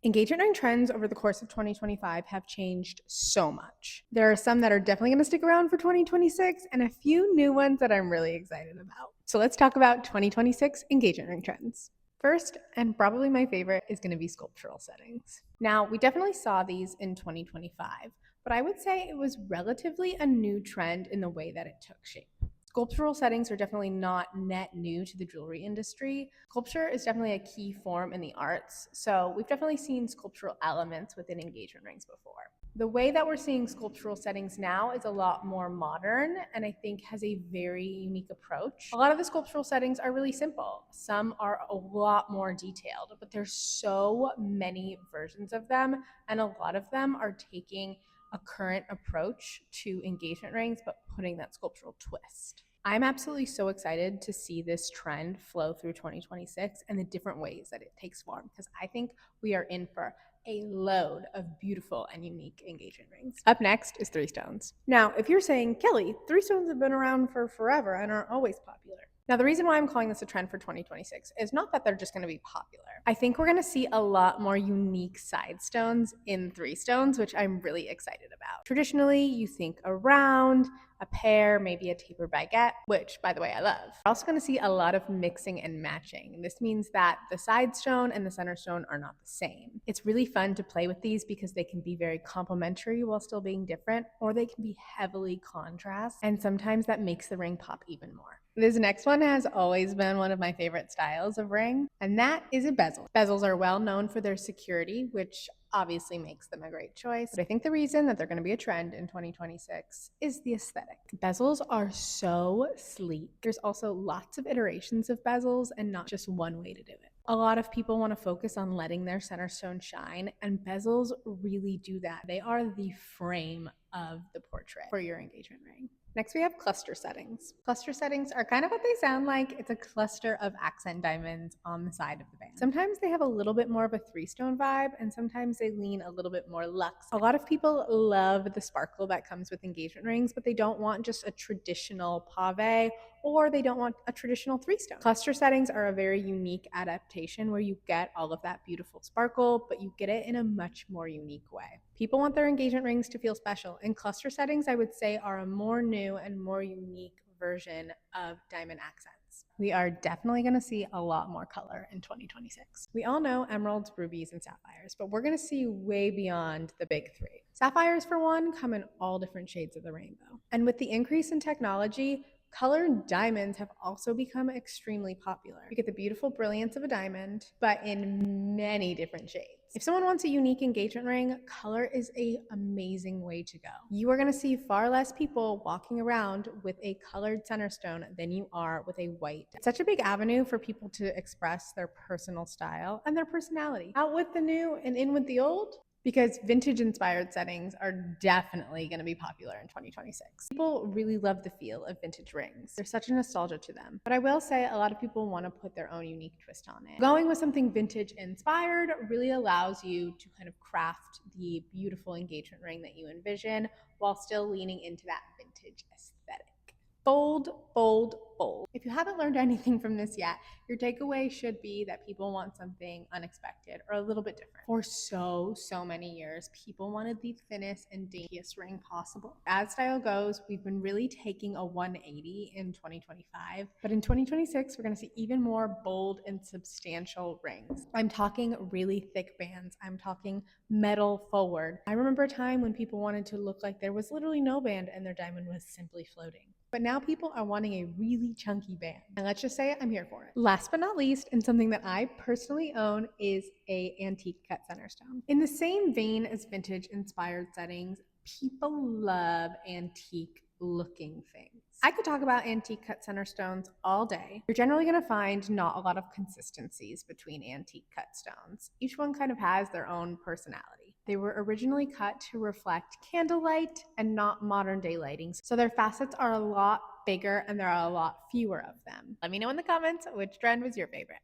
Engagement ring trends over the course of 2025 have changed so much. There are some that are definitely going to stick around for 2026 and a few new ones that I'm really excited about. So let's talk about 2026 engagement ring trends. First, and probably my favorite, is going to be sculptural settings. Now, we definitely saw these in 2025, but I would say it was relatively a new trend in the way that it took shape. Sculptural settings are definitely not net new to the jewelry industry. Sculpture is definitely a key form in the arts, so we've definitely seen sculptural elements within engagement rings before. The way that we're seeing sculptural settings now is a lot more modern and I think has a very unique approach. A lot of the sculptural settings are really simple. Some are a lot more detailed, but there's so many versions of them, and a lot of them are taking a current approach to engagement rings, but putting that sculptural twist. I'm absolutely so excited to see this trend flow through 2026 and the different ways that it takes form, because I think we are in for a load of beautiful and unique engagement rings. Up next is three stones. Now, if you're saying, Kelly, three stones have been around for forever and are always popular. Now, the reason why I'm calling this a trend for 2026 is not that they're just going to be popular. I think we're going to see a lot more unique side stones in three stones, which I'm really excited about. Traditionally, you think a round, a pear, maybe a taper baguette, which, by the way, I love. We're also going to see a lot of mixing and matching. This means that the side stone and the center stone are not the same. It's really fun to play with these because they can be very complementary while still being different, or they can be heavily contrast, and sometimes that makes the ring pop even more. This next one has always been one of my favorite styles of ring, and that is a bezel. Bezels are well known for their security, which obviously makes them a great choice. But I think the reason that they're going to be a trend in 2026 is the aesthetic. Bezels are so sleek. There's also lots of iterations of bezels and not just one way to do it. A lot of people want to focus on letting their center stone shine, and bezels really do that. They are the frame of the portrait for your engagement ring. Next, we have cluster settings. Cluster settings are kind of what they sound like. It's a cluster of accent diamonds on the side of the band. Sometimes they have a little bit more of a three-stone vibe, and sometimes they lean a little bit more luxe. A lot of people love the sparkle that comes with engagement rings, but they don't want just a traditional pave, or they don't want a traditional three-stone. Cluster settings are a very unique adaptation where you get all of that beautiful sparkle, but you get it in a much more unique way. People want their engagement rings to feel special, and cluster settings, I would say, are a more new and more unique version of diamond accents. We are definitely going to see a lot more color in 2026. We all know emeralds, rubies, and sapphires, but we're going to see way beyond the big three. Sapphires, for one, come in all different shades of the rainbow. And with the increase in technology, colored diamonds have also become extremely popular. You get the beautiful brilliance of a diamond, but in many different shades. If someone wants a unique engagement ring, color is an amazing way to go. You are going to see far less people walking around with a colored center stone than you are with a white. It's such a big avenue for people to express their personal style and their personality. Out with the new and in with the old, because vintage inspired settings are definitely going to be popular in 2026. People really love the feel of vintage rings. There's such a nostalgia to them. But I will say a lot of people want to put their own unique twist on it. Going with something vintage inspired really allows you to kind of craft the beautiful engagement ring that you envision while still leaning into that vintage aesthetic. Bold, bold, bold. If you haven't learned anything from this yet, your takeaway should be that people want something unexpected or a little bit different. For so many years, people wanted the thinnest and daintiest ring possible. As style goes, we've been really taking a 180 in 2025, but in 2026, we're going to see even more bold and substantial rings. I'm talking really thick bands. I'm talking metal forward. I remember a time when people wanted to look like there was literally no band and their diamond was simply floating. But now people are wanting a really chunky band. And let's just say it, I'm here for it. Last but not least, and something that I personally own, is a antique cut center stone. In the same vein as vintage inspired settings, people love antique looking things. I could talk about antique cut center stones all day. You're generally going to find not a lot of consistencies between antique cut stones. Each one kind of has their own personality. They were originally cut to reflect candlelight and not modern day lighting, so their facets are a lot bigger and there are a lot fewer of them. Let me know in the comments which trend was your favorite.